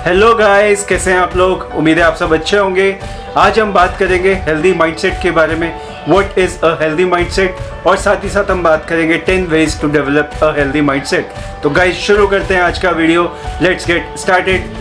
Hello guys, कैसे हैं आप लोग। उम्मीद है आप सब अच्छे होंगे। आज हम बात करेंगे हेल्दी माइंडसेट के बारे में, what is a healthy mindset, और साथ ही साथ हम बात करेंगे 10 ways to develop a healthy mindset. तो गाइस शुरू करते हैं आज का video. Let's get started.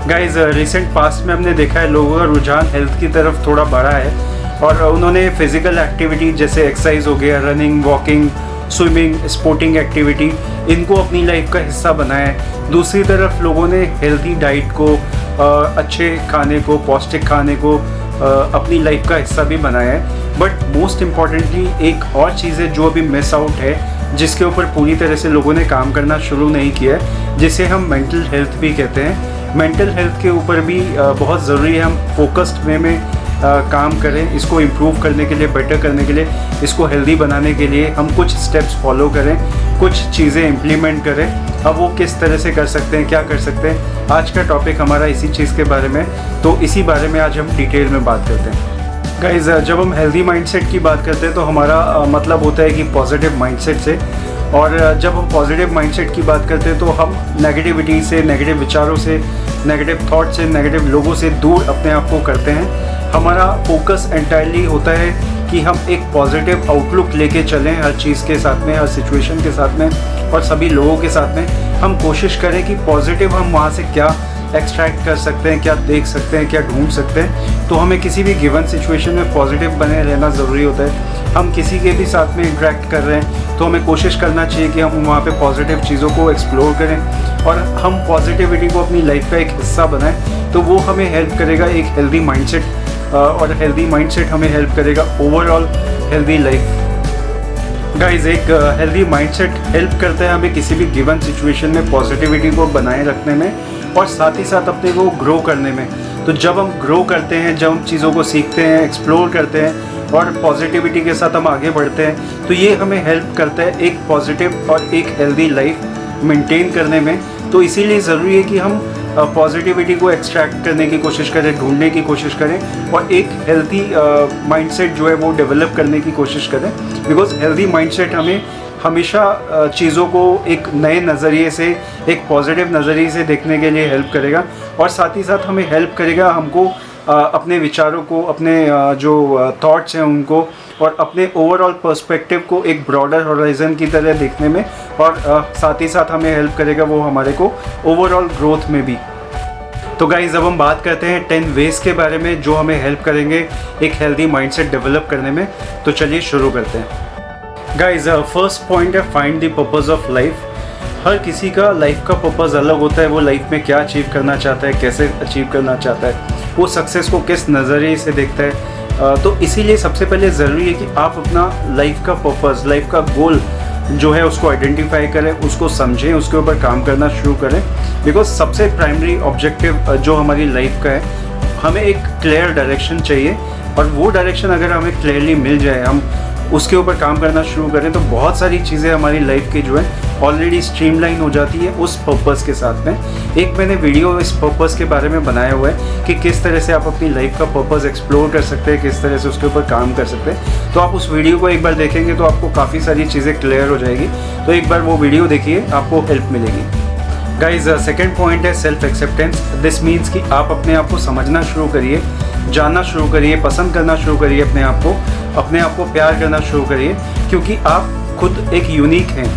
Guys recent past में हमने देखा है लोगों का रुझान हेल्थ की तरफ थोड़ा बढ़ा है और उन्होंने फिजिकल एक्टिविटी जैसे एक्सरसाइज हो गया, running, walking, swimming, sporting activity, इनको अपनी लाइफ का हिस्सा बनाया है। दूसरी तरफ लोगों ने हेल्थी डाइट को, अच्छे खाने को, पौष्टिक खाने को अपनी लाइफ का हिस्सा भी बनाया है। बट मोस्ट इम्पॉर्टेंटली एक और चीज़ है जो अभी मिस आउट है, जिसके ऊपर पूरी तरह से लोगों ने काम करना शुरू नहीं किया है, जिसे हम मेंटल हेल्थ भी कहते हैं। मेंटल हेल्थ के ऊपर भी बहुत ज़रूरी है हम फोकस्ड वे में काम करें। इसको इम्प्रूव करने के लिए, बेटर करने के लिए, इसको हेल्दी बनाने के लिए हम कुछ स्टेप्स फॉलो करें, कुछ चीज़ें इम्प्लीमेंट करें। अब वो किस तरह से कर सकते हैं, क्या कर सकते हैं, आज का टॉपिक हमारा इसी चीज़ के बारे में। तो इसी बारे में आज हम डिटेल में बात करते हैं। गाइस जब हम हेल्दी माइंडसेट की बात करते हैं तो हमारा मतलब होता है कि पॉजिटिव माइंडसेट से। और जब हम पॉजिटिव माइंडसेट की बात करते हैं तो हम नेगेटिविटी से, नेगेटिव विचारों से, नेगेटिव थॉट से, नेगेटिव लोगों से दूर अपने आप को करते हैं। हमारा फोकस एंटायरली होता है कि हम एक पॉजिटिव आउटलुक लेके चलें हर चीज़ के साथ में, हर सिचुएशन के साथ में और सभी लोगों के साथ में। हम कोशिश करें कि पॉजिटिव हम वहाँ से क्या एक्सट्रैक्ट कर सकते हैं, क्या देख सकते हैं, क्या ढूंढ सकते हैं। तो हमें किसी भी गिवन सिचुएशन में पॉजिटिव बने रहना ज़रूरी होता है। हम किसी के भी साथ में इंटरेक्ट कर रहे हैं तो हमें कोशिश करना चाहिए कि हम वहाँ पे पॉजिटिव चीज़ों को एक्सप्लोर करें और हम पॉजिटिविटी को अपनी लाइफ का एक हिस्सा बनाएं। तो वो हमें हेल्प करेगा एक हेल्दी माइंडसेट, और हेल्दी माइंडसेट हमें हेल्प करेगा ओवरऑल हेल्दी लाइफ। गाइज एक हेल्दी माइंडसेट हेल्प करता है हमें किसी भी गिवन सिचुएशन में पॉजिटिविटी को बनाए रखने में और साथ ही साथ अपने को ग्रो करने में। तो जब हम ग्रो करते हैं, जब हम चीज़ों को सीखते हैं, एक्सप्लोर करते हैं और पॉजिटिविटी के साथ हम आगे बढ़ते हैं, तो ये हमें हेल्प करता है एक पॉजिटिव और एक हेल्दी लाइफ मेंटेन करने में। तो इसीलिए ज़रूरी है कि हम पॉजिटिविटी को एक्सट्रैक्ट करने की कोशिश करें, ढूंढने की कोशिश करें और एक हेल्दी माइंडसेट जो है वो डेवलप करने की कोशिश करें। बिकॉज हेल्दी माइंडसेट हमें हमेशा चीज़ों को एक नए नज़रिए से, एक पॉजिटिव नज़रिए से देखने के लिए हेल्प करेगा और साथ ही साथ हमें हेल्प करेगा हमको अपने विचारों को, अपने जो थॉट्स हैं उनको और अपने ओवरऑल पर्सपेक्टिव को एक ब्रॉडर होराइजन की तरह देखने में, और साथ ही साथ हमें हेल्प करेगा वो हमारे को ओवरऑल ग्रोथ में भी। तो गाइस अब हम बात करते हैं 10 वेज के बारे में जो हमें हेल्प करेंगे एक हेल्दी माइंडसेट डेवलप करने में। तो चलिए शुरू करते हैं। गाइज फर्स्ट पॉइंट है find the purpose of life. हर किसी का लाइफ का पर्पस अलग होता है। वो लाइफ में क्या अचीव करना चाहता है, कैसे अचीव करना चाहता है, वो सक्सेस को किस नज़रिए से देखता है। तो इसीलिए सबसे पहले ज़रूरी है कि आप अपना लाइफ का पर्पस, लाइफ का गोल जो है उसको आइडेंटिफाई करें, उसको समझें, उसके ऊपर काम करना शुरू करें। बिकॉज सबसे प्राइमरी ऑब्जेक्टिव जो हमारी लाइफ का है, हमें एक क्लियर डायरेक्शन चाहिए और वो डायरेक्शन अगर हमें क्लियरली मिल जाए, हम उसके ऊपर काम करना शुरू करें, तो बहुत सारी चीज़ें हमारी लाइफ की जो है ऑलरेडी स्ट्रीमलाइन हो जाती है उस पर्पस के साथ में। एक मैंने वीडियो इस पर्पस के बारे में बनाया हुआ है कि किस तरह से आप अपनी लाइफ का पर्पस एक्सप्लोर कर सकते हैं, किस तरह से उसके ऊपर काम कर सकते हैं। तो आप उस वीडियो को एक बार देखेंगे तो आपको काफ़ी सारी चीज़ें क्लियर हो जाएगी। तो एक बार वो वीडियो देखिए, आपको हेल्प मिलेगी। गाइज सेकेंड पॉइंट है सेल्फ एक्सेप्टेंस। दिस मीन्स कि आप अपने आप को समझना शुरू करिए, जानना शुरू करिए, पसंद करना शुरू करिए, अपने आप को प्यार करना शुरू करिए, क्योंकि आप खुद एक यूनिक हैं।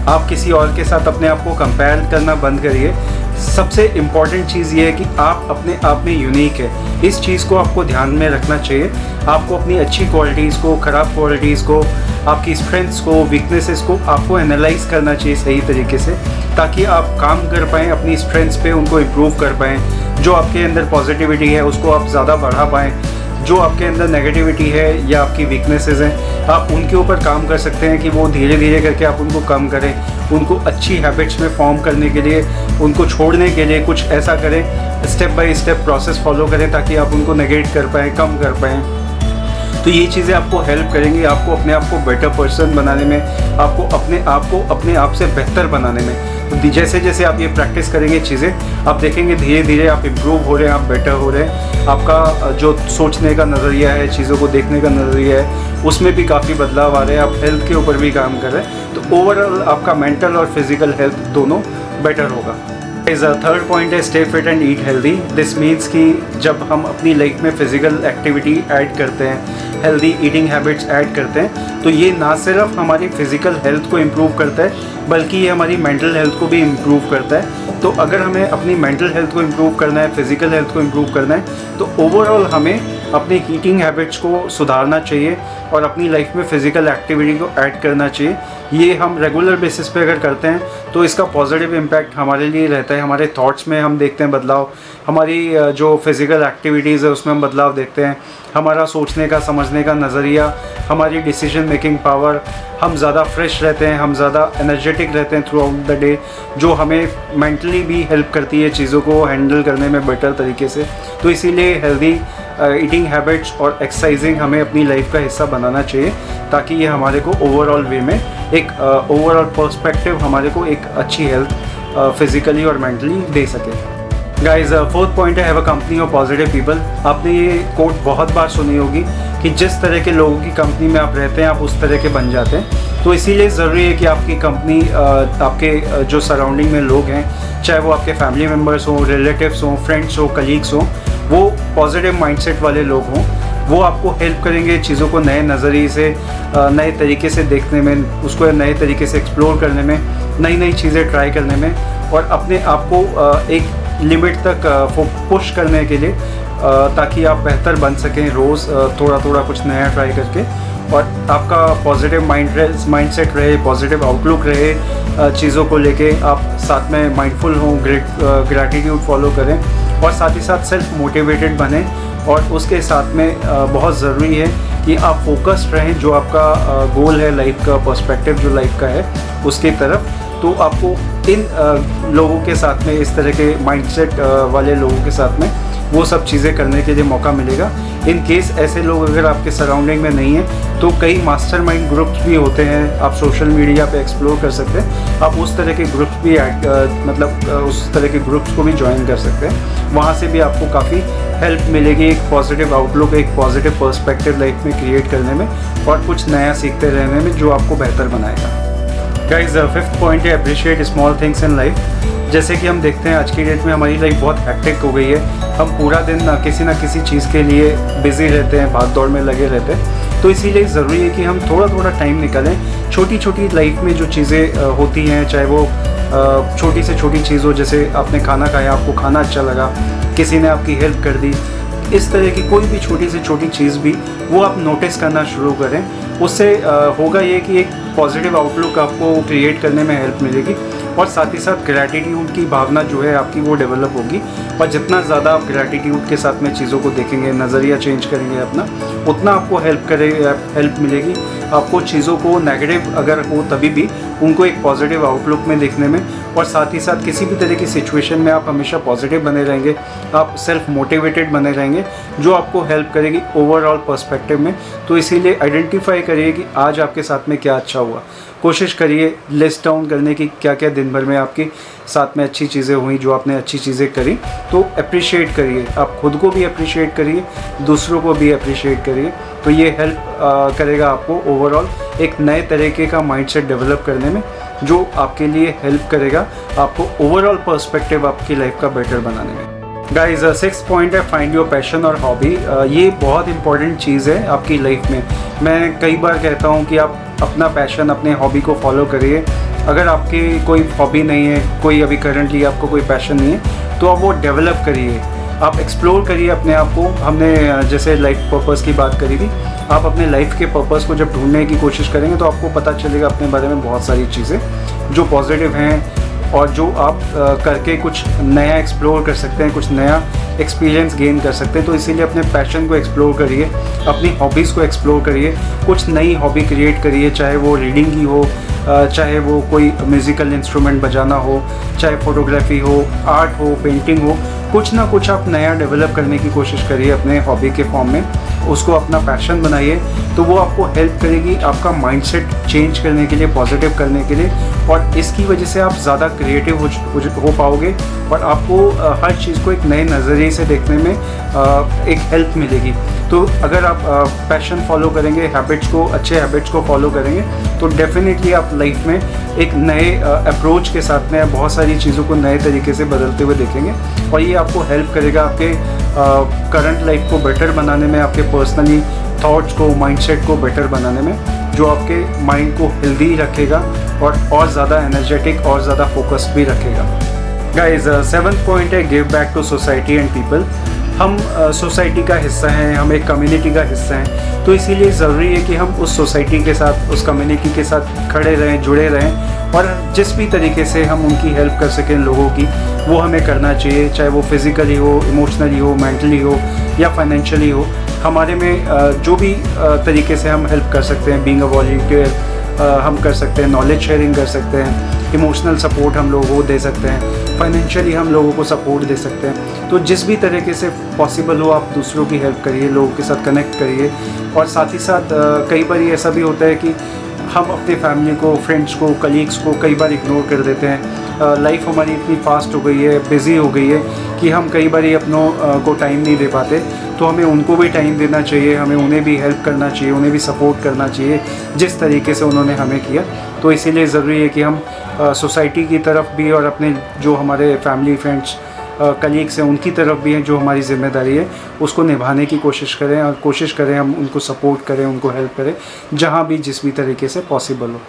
आप किसी और के साथ अपने आप को कंपेयर करना बंद करिए। सबसे इम्पॉर्टेंट चीज़ ये है कि आप अपने आप में यूनिक है। इस चीज़ को आपको ध्यान में रखना चाहिए। आपको अपनी अच्छी क्वालिटीज़ को, ख़राब क्वालिटीज़ को, आपकी स्ट्रेंथ्स को, वीकनेसेस को आपको एनालाइज करना चाहिए सही तरीके से, ताकि आप काम कर पाएँ अपनी स्ट्रेंथ्स पे, उनको इम्प्रूव कर पाएँ। जो आपके अंदर पॉजिटिविटी है उसको आप ज़्यादा बढ़ा पाएँ। जो आपके अंदर नेगेटिविटी है या आपकी वीकनेसेस हैं, आप उनके ऊपर काम कर सकते हैं कि वो धीरे धीरे करके आप उनको कम करें। उनको अच्छी हैबिट्स में फॉर्म करने के लिए, उनको छोड़ने के लिए कुछ ऐसा करें, step by step process follow करें ताकि आप उनको नेगेट कर पाएँ, कम कर पाएँ। तो ये चीज़ें आपको हेल्प करेंगी, आपको अपने आप को बेटर पर्सन बनाने में, आपको अपने आप से बेहतर बनाने में। जैसे जैसे आप ये प्रैक्टिस करेंगे चीज़ें, आप देखेंगे धीरे धीरे आप इम्प्रूव हो रहे हैं, आप बेटर हो रहे हैं। आपका जो सोचने का नज़रिया है, चीज़ों को देखने का नज़रिया है, उसमें भी काफ़ी बदलाव आ रहे हैं। आप हेल्थ के ऊपर भी काम कर रहे हैं, तो ओवरऑल आपका मेंटल और फिजिकल हेल्थ दोनों बेटर होगा। थर्ड पॉइंट है stay fit and eat healthy. This means कि जब हम अपनी लाइफ में फिजिकल एक्टिविटी ऐड करते हैं, हेल्दी ईटिंग हैबिट्स ऐड करते हैं, तो ये ना सिर्फ हमारी फिजिकल हेल्थ को इम्प्रूव करता है, बल्कि ये हमारी मेंटल हेल्थ को भी इम्प्रूव करता है। तो अगर हमें अपनी मेंटल हेल्थ को इम्प्रूव करना है, फिजिकल हेल्थ को इम्प्रूव करना है, तो ओवरऑल हमें अपने ईटिंग हैबिट्स को सुधारना चाहिए और अपनी लाइफ में फ़िज़िकल एक्टिविटी को ऐड करना चाहिए। ये हम रेगुलर बेसिस पे अगर करते हैं तो इसका पॉजिटिव इम्पैक्ट हमारे लिए रहता है। हमारे थॉट्स में हम देखते हैं बदलाव, हमारी जो फिज़िकल एक्टिविटीज़ है उसमें हम बदलाव देखते हैं, हमारा सोचने का, समझने का नज़रिया, हमारी डिसीजन मेकिंग पावर, हम ज़्यादा फ्रेश रहते हैं, हम ज़्यादा एनर्जेटिक रहते हैं थ्रू आउट द डे, जो हमें मेंटली भी हेल्प करती है चीज़ों को हैंडल करने में बेटर तरीके से। तो इसीलिए हेल्दी ईटिंग हैबिट्स और एक्सरसाइजिंग हमें अपनी लाइफ का हिस्सा बनाना चाहिए, ताकि ये हमारे को ओवरऑल वे में एक ओवरऑल पर्सपेक्टिव हमारे को एक अच्छी हेल्थ फिज़िकली और मेंटली दे सके। गाइज, फोर्थ पॉइंट है have a company of positive people. आपने ये कोट बहुत बार सुनी होगी कि जिस तरह के लोगों की कंपनी में आप रहते हैं आप उस तरह के बन जाते हैं। तो इसीलिए ज़रूरी है कि आपकी कंपनी, आपके जो सराउंडिंग में लोग हैं, चाहे वो आपके फैमिली मेम्बर्स हों, रिलेटिव्स हों, फ्रेंड्स हों, कलीग्स हों, वो पॉजिटिव माइंडसेट वाले लोग हों। वो आपको हेल्प करेंगे चीज़ों को नए नज़रिए से, नए तरीके से देखने में, उसको नए तरीके से एक्सप्लोर करने में, नई नई चीज़ें ट्राई करने में, और अपने आप को एक लिमिट तक पुश करने के लिए, ताकि आप बेहतर बन सकें रोज़ थोड़ा थोड़ा कुछ नया ट्राई करके, और आपका पॉजिटिव माइंडसेट रहे, पॉजिटिव आउटलुक रहे चीज़ों को लेके। आप साथ में माइंडफुल हों, ग्रैटिट्यूड फॉलो करें, और साथ ही साथ सेल्फ मोटिवेटेड बने। और उसके साथ में बहुत ज़रूरी है कि आप फोकस्ड रहें, जो आपका गोल है लाइफ का, पर्सपेक्टिव जो लाइफ का है उसकी तरफ। तो आपको इन लोगों के साथ में, इस तरह के माइंडसेट वाले लोगों के साथ में वो सब चीज़ें करने के लिए मौका मिलेगा। इन केस ऐसे लोग अगर आपके सराउंडिंग में नहीं हैं, तो कई मास्टरमाइंड ग्रुप्स भी होते हैं, आप सोशल मीडिया पे एक्सप्लोर कर सकते हैं। आप उस तरह के ग्रुप्स भी उस तरह के ग्रुप्स को भी ज्वाइन कर सकते हैं। वहाँ से भी आपको काफ़ी हेल्प मिलेगी, एक पॉजिटिव आउटलुक, एक पॉजिटिव पर्सपेक्टिव लाइफ में क्रिएट करने में, और कुछ नया सीखते रहने में, जो आपको बेहतर बनाएगा। गाइज, फिफ्थ पॉइंट है appreciate small things in life. जैसे कि हम देखते हैं आज की डेट में हमारी लाइफ बहुत हेक्टिक हो गई है, हम पूरा दिन किसी ना किसी चीज़ के लिए बिज़ी रहते हैं, भाग दौड़ में लगे रहते हैं। तो इसीलिए ज़रूरी है कि हम थोड़ा थोड़ा टाइम निकालें, छोटी छोटी लाइफ में जो चीज़ें होती हैं, चाहे वो छोटी से छोटी चीज़ हो, जैसे आपने खाना खाया, आपको खाना अच्छा लगा, किसी ने आपकी हेल्प कर दी, इस तरह की कोई भी छोटी से छोटी चीज़ भी वो आप नोटिस करना शुरू करें। उससे होगा ये कि एक पॉजिटिव आउटलुक आपको क्रिएट करने में हेल्प मिलेगी, और साथ ही साथ ग्रैटिट्यूड की भावना जो है आपकी वो डेवलप होगी। और जितना ज़्यादा आप ग्रैटिट्यूड के साथ में चीज़ों को देखेंगे, नज़रिया चेंज करेंगे अपना, उतना आपको हेल्प मिलेगी। आपको चीज़ों को नेगेटिव अगर हो तभी भी उनको एक पॉजिटिव आउटलुक में देखने में, और साथ ही साथ किसी भी तरह की सिचुएशन में आप हमेशा पॉजिटिव बने रहेंगे, आप सेल्फ मोटिवेटेड बने रहेंगे, जो आपको हेल्प करेगी ओवरऑल पर्सपेक्टिव में। तो इसीलिए आइडेंटिफाई करिए कि आज आपके साथ में क्या अच्छा हुआ, कोशिश करिए लिस्ट डाउन करने की क्या क्या दिन भर में आपके साथ में अच्छी चीज़ें हुई, जो आपने अच्छी चीज़ें करी। तो अप्रिशिएट करिए, आप खुद को भी अप्रिशिएट करिए, दूसरों को भी अप्रिशिएट करिए। तो ये हेल्प करेगा आपको ओवरऑल एक नए तरीके का माइंडसेट डेवलप करने में, जो आपके लिए हेल्प करेगा आपको ओवरऑल पर्सपेक्टिव आपकी लाइफ का बेटर बनाने में। गाइज, सिक्स्थ पॉइंट है फाइंड योर पैशन और हॉबी। ये बहुत इंपॉर्टेंट चीज़ है आपकी लाइफ में। मैं कई बार कहता हूँ कि आप अपना पैशन, अपने हॉबी को फॉलो करिए। अगर आपकी कोई हॉबी नहीं है, कोई अभी करंटली आपको कोई पैशन नहीं है, तो आप वो डेवलप करिए, आप एक्सप्लोर करिए अपने आप को। हमने जैसे लाइफ पर्पस की बात करी थी, आप अपने लाइफ के पर्पस को जब ढूंढने की कोशिश करेंगे तो आपको पता चलेगा अपने बारे में बहुत सारी चीज़ें जो पॉजिटिव हैं, और जो आप करके कुछ नया एक्सप्लोर कर सकते हैं, कुछ नया एक्सपीरियंस गेन कर सकते हैं। तो इसीलिए अपने पैशन को एक्सप्लोर करिए, अपनी हॉबीज़ को एक्सप्लोर करिए, कुछ नई हॉबी क्रिएट करिए, चाहे वो रीडिंग ही हो, चाहे वो कोई म्यूज़िकल इंस्ट्रूमेंट बजाना हो, चाहे फोटोग्राफी हो, आर्ट हो, पेंटिंग हो, कुछ ना कुछ आप नया डेवलप करने की कोशिश करिए अपने हॉबी के फॉर्म में। उसको अपना पैशन बनाइए, तो वो आपको हेल्प करेगी आपका माइंडसेट चेंज करने के लिए, पॉजिटिव करने के लिए, और इसकी वजह से आप ज़्यादा क्रिएटिव हो पाओगे और आपको हर चीज़ को एक नए नज़रिए से देखने में एक हेल्प मिलेगी। तो अगर आप पैशन फॉलो करेंगे, हैबिट्स को, अच्छे हैबिट्स को फॉलो करेंगे, तो डेफिनेटली आप लाइफ में एक नए अप्रोच के साथ में बहुत सारी चीज़ों को नए तरीके से बदलते हुए देखेंगे, और ये आपको हेल्प करेगा आपके करंट लाइफ को बेटर बनाने में, आपके पर्सनली थॉट्स को, माइंडसेट को बेटर बनाने में, जो आपके माइंड को हेल्दी रखेगा और ज़्यादा एनर्जेटिक और ज़्यादा फोकस्ड भी रखेगा। गाइस, 7th पॉइंट है give back to society and people. हम सोसाइटी का हिस्सा हैं, हम एक कम्युनिटी का हिस्सा हैं, तो इसीलिए ज़रूरी है कि हम उस सोसाइटी के साथ, उस कम्युनिटी के साथ खड़े रहें, जुड़े रहें, और जिस भी तरीके से हम उनकी हेल्प कर सकें लोगों की, वो हमें करना चाहिए, चाहे वो फिज़िकली हो, इमोशनली हो, मेंटली हो या फाइनेंशियली हो। हमारे में जो भी तरीके से हम हेल्प कर सकते हैं, बीइंग अ वॉलंटियर हम कर सकते हैं, नॉलेज शेयरिंग कर सकते हैं, इमोशनल सपोर्ट हम लोगों को दे सकते हैं, फाइनेंशियली हम लोगों को सपोर्ट दे सकते हैं। तो जिस भी तरीके से पॉसिबल हो आप दूसरों की हेल्प करिए, लोगों के साथ कनेक्ट करिए। और साथ ही साथ कई बार ऐसा भी होता है कि हम अपने फैमिली को, फ्रेंड्स को, कलीग्स को कई बार इग्नोर कर देते हैं। लाइफ हमारी इतनी फास्ट हो गई है, बिज़ी हो गई है कि हम कई बार अपनों को टाइम नहीं दे पाते। तो हमें उनको भी टाइम देना चाहिए, हमें उन्हें भी हेल्प करना चाहिए, उन्हें भी सपोर्ट करना चाहिए जिस तरीके से उन्होंने हमें किया। तो इसीलिए ज़रूरी है कि हम सोसाइटी की तरफ भी और अपने जो हमारे फैमिली, फ्रेंड्स, कलीग्स हैं उनकी तरफ भी हैं, जो हमारी ज़िम्मेदारी है उसको निभाने की कोशिश करें, और कोशिश करें हम उनको सपोर्ट करें, उनको हेल्प करें जहाँ भी, जिस भी तरीके से पॉसिबल हो।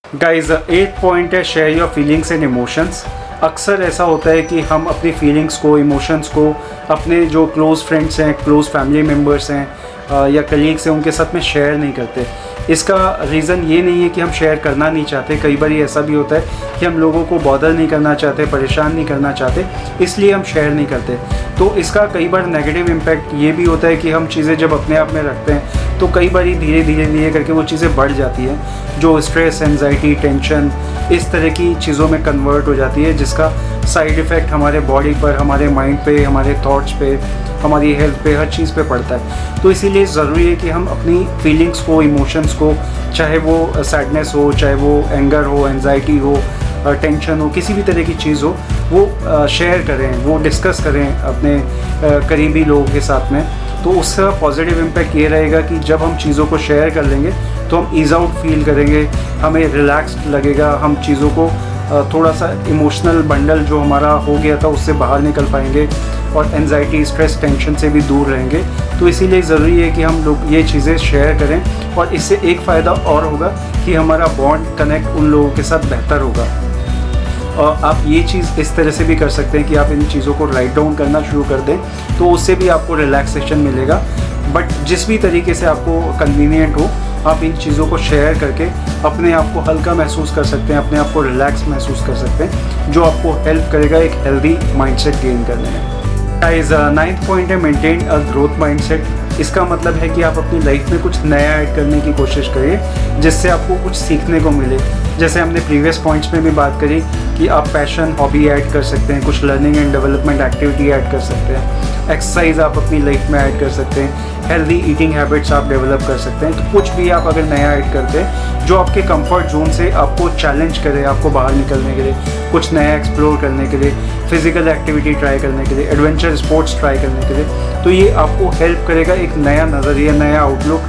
गाइज, 8th पॉइंट है share your feelings and emotions. अक्सर ऐसा होता है कि हम अपनी फीलिंग्स को, इमोशंस को अपने जो क्लोज़ फ्रेंड्स हैं, क्लोज़ फैमिली मेम्बर्स हैं या कलीग्स हैं उनके साथ में शेयर नहीं करते। इसका रीज़न ये नहीं है कि हम शेयर करना नहीं चाहते, कई बार ऐसा भी होता है कि हम लोगों को बॉदर नहीं करना चाहते, परेशान नहीं करना चाहते, इसलिए हम शेयर नहीं करते। तो इसका कई बार नेगेटिव इम्पैक्ट ये भी होता है कि हम चीज़ें जब अपने आप में रखते हैं तो कई बार धीरे धीरे करके वो चीज़ें बढ़ जाती हैं, जो स्ट्रेस, एंजाइटी, टेंशन, इस तरह की चीज़ों में कन्वर्ट हो जाती है, जिसका साइड इफ़ेक्ट हमारे बॉडी पर, हमारे माइंड पे, हमारे थॉट्स पे, हमारी हेल्थ पे, हर चीज़ पे पड़ता है। तो इसीलिए ज़रूरी है कि हम अपनी फीलिंग्स को, इमोशंस को, चाहे वो सैडनेस हो, चाहे वो एंगर हो, एंजाइटी हो, टेंशन हो, किसी भी तरह की चीज़ हो, वो शेयर करें, वो डिस्कस करें अपने करीबी लोगों के साथ में। तो उसका पॉजिटिव इम्पैक्ट ये रहेगा कि जब हम चीज़ों को शेयर कर लेंगे तो हम ईज़ आउट फील करेंगे, हमें रिलैक्स्ड लगेगा, हम चीज़ों को थोड़ा सा इमोशनल बंडल जो हमारा हो गया था उससे बाहर निकल पाएंगे, और एंजाइटी, स्ट्रेस, टेंशन से भी दूर रहेंगे। तो इसीलिए ज़रूरी है कि हम लोग ये चीज़ें शेयर करें, और इससे एक फ़ायदा और होगा कि हमारा बॉन्ड, कनेक्ट उन लोगों के साथ बेहतर होगा। और आप ये चीज़ इस तरह से भी कर सकते हैं कि आप इन चीज़ों को राइट डाउन करना शुरू कर दें, तो उससे भी आपको रिलैक्सेशन मिलेगा। बट जिस भी तरीके से आपको कन्वीनियंट हो, आप इन चीज़ों को शेयर करके अपने आप को हल्का महसूस कर सकते हैं, अपने आप को रिलैक्स महसूस कर सकते हैं, जो आपको हेल्प करेगा एक हेल्दी माइंडसेट गेन करने में। गाइस, 9th पॉइंट है मेंटेन अ ग्रोथ माइंडसेट। इसका मतलब है कि आप अपनी लाइफ में कुछ नया ऐड करने की कोशिश करिए, जिससे आपको कुछ सीखने को मिले। जैसे हमने प्रीवियस पॉइंट्स में भी बात करी कि आप पैशन, हॉबी ऐड कर सकते हैं, कुछ learning and development activity add कर सकते हैं, एक्सरसाइज आप अपनी लाइफ में ऐड कर सकते हैं, हेल्दी ईटिंग हैबिट्स आप डेवलप कर सकते हैं। तो कुछ भी आप अगर नया ऐड करते हैं जो आपके कंफर्ट जोन से आपको चैलेंज करे, आपको बाहर निकलने के लिए, कुछ नया एक्सप्लोर करने के लिए, फिजिकल एक्टिविटी ट्राई करने के लिए, एडवेंचर स्पोर्ट्स ट्राई करने के लिए, तो ये आपको हेल्प करेगा एक नया नज़रिया, नया आउटलुक,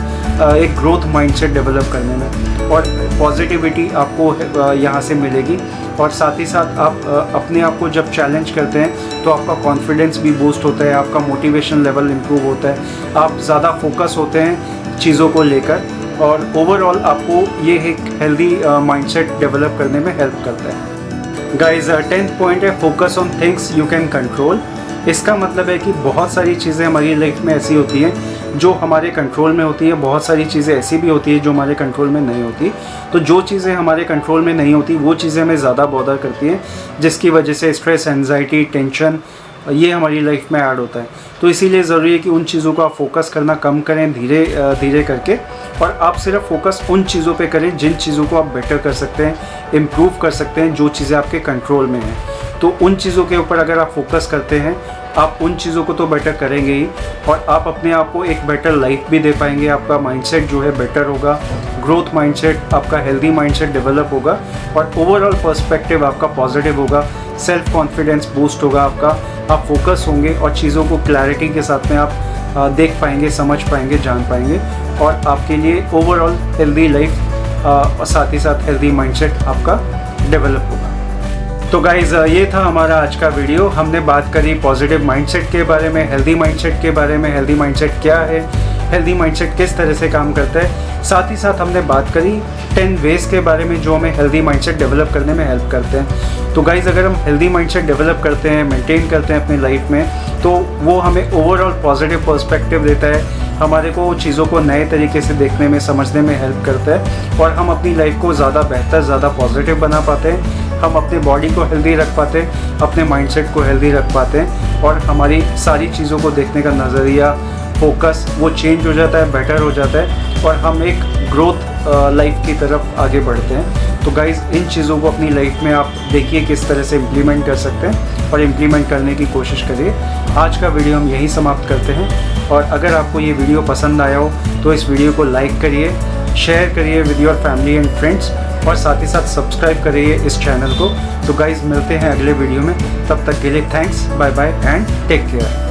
एक ग्रोथ माइंडसेट डेवलप करने में, और पॉजिटिविटी आपको यहाँ से मिलेगी। और साथ ही साथ आप अपने आप को जब चैलेंज करते हैं तो आपका कॉन्फिडेंस भी बूस्ट होता है, आपका मोटिवेशन लेवल इम्प्रूव होता है, आप ज़्यादा फोकस होते हैं चीज़ों को लेकर, और ओवरऑल आपको ये एक हेल्दी माइंडसेट डेवलप करने में हेल्प करता है। गाइज, 10th पॉइंट है focus on things you can control. इसका मतलब है कि बहुत सारी चीज़ें हमारी लाइफ में ऐसी होती हैं जो हमारे कंट्रोल में होती है, बहुत सारी चीज़ें ऐसी भी होती है जो हमारे कंट्रोल में नहीं होती। तो जो चीज़ें हमारे कंट्रोल में नहीं होती वो चीज़ें हमें ज़्यादा बॉदर करती हैं, जिसकी वजह से स्ट्रेस, एंजाइटी, टेंशन ये हमारी लाइफ में ऐड होता है। तो इसीलिए ज़रूरी है कि उन चीज़ों को आप फोकस करना कम करें, धीरे धीरे करके, और आप सिर्फ फोकस उन चीज़ों पे करें जिन चीज़ों को आप बेटर कर सकते हैं, इम्प्रूव कर सकते हैं, जो चीज़ें आपके कंट्रोल में हैं। तो उन चीज़ों के ऊपर अगर आप फोकस करते हैं, आप उन चीज़ों को तो बेटर करेंगे ही, और आप अपने आप को एक बेटर लाइफ भी दे पाएंगे। आपका माइंडसेट जो है बेटर होगा, ग्रोथ माइंडसेट, आपका हेल्दी माइंडसेट डेवलप होगा, और ओवरऑल पर्सपेक्टिव आपका पॉजिटिव होगा, सेल्फ कॉन्फिडेंस बूस्ट होगा आपका, आप फोकस होंगे और चीज़ों को क्लैरिटी के साथ में आप देख पाएंगे, समझ पाएंगे, जान पाएंगे, और आपके लिए ओवरऑल हेल्दी लाइफ और साथ ही साथ हेल्दी माइंडसेट आपका डेवलप होगा। तो गाइज़, ये था हमारा आज का वीडियो। हमने बात करी पॉजिटिव माइंडसेट के बारे में, हेल्दी माइंडसेट के बारे में, हेल्दी माइंडसेट क्या है, हेल्दी माइंडसेट किस तरह से काम करता है। साथ ही साथ हमने बात करी 10 वेज के बारे में जो हमें हेल्दी माइंडसेट डेवलप करने में हेल्प करते हैं। तो गाइज़, अगर हम हेल्दी माइंडसेट डेवलप करते हैं, मेंटेन करते हैं अपनी लाइफ में, तो वो हमें ओवरऑल पॉजिटिव पर्सपेक्टिव देता है, हमारे को चीज़ों को नए तरीके से देखने में, समझने में हेल्प करता है, और हम अपनी लाइफ को ज़्यादा बेहतर, ज़्यादा पॉजिटिव बना पाते हैं। हम अपने बॉडी को हेल्दी रख पाते हैं, अपने माइंडसेट को हेल्दी रख पाते हैं, और हमारी सारी चीज़ों को देखने का नज़रिया, फोकस वो चेंज हो जाता है, बेटर हो जाता है, और हम एक ग्रोथ लाइफ की तरफ आगे बढ़ते हैं। तो गाइज़, इन चीज़ों को अपनी लाइफ में आप देखिए किस तरह से इम्प्लीमेंट कर सकते हैं, और इम्प्लीमेंट करने की कोशिश करिए। आज का वीडियो हम यहीं समाप्त करते हैं, और अगर आपको ये वीडियो पसंद आया हो तो इस वीडियो को लाइक करिए, शेयर करिए with your family and friends, और साथ ही साथ सब्सक्राइब करिए इस चैनल को। तो गाइज़, मिलते हैं अगले वीडियो में, तब तक के लिए thanks, bye bye and take care.